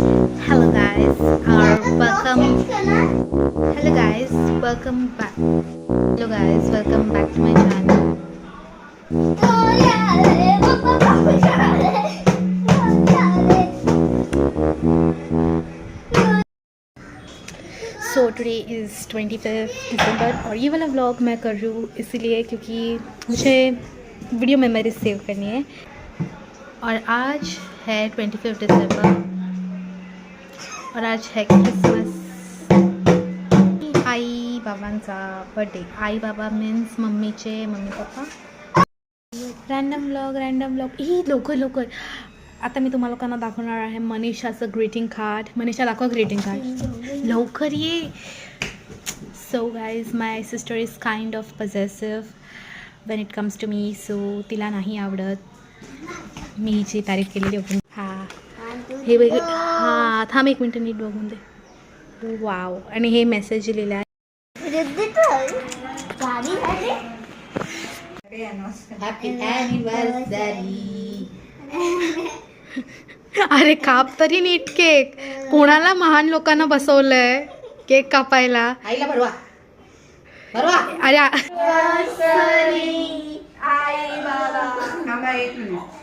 Hello guys, welcome. Hello guys, welcome back. Hello guys, welcome back to my channel. So today is 25 दिसंबर और ये वाला vlog मैं कर रही हूँ इसीलिए क्योंकि मुझे वीडियो मेमोरीज सेव करनी है। और आज है 25 दिसंबर और आज है क्रिसमस। आई बाबांचा बर्थडे। आई बाबा मीन्स मम्मीचे मम्मी पप्पा। रँडम व्लॉग ही लवकर आता मी तुम्हाला लोकांना दाखवणार आहे मनीषाचं ग्रीटिंग कार्ड. मनीषा दाखवा ग्रीटिंग कार्ड लवकर ये. So guys my sister is kind of possessive when it comes to me. So तिला नाही आवडत मी हिची तारीफ केलेली होती. हां हे बघ. हां थांब एक मिनटं नीट बघून दे. वाव. आणि हे मेसेज लिहिलं आहे हॅपी ॲनिव्हर्सरी. अरे काप तरी नीट केक. कोणाला महान लोकांना बसवलंय केक कापायला. आईला भरवा भरवा. अरे आई बाबा थांबा एक मिनिट.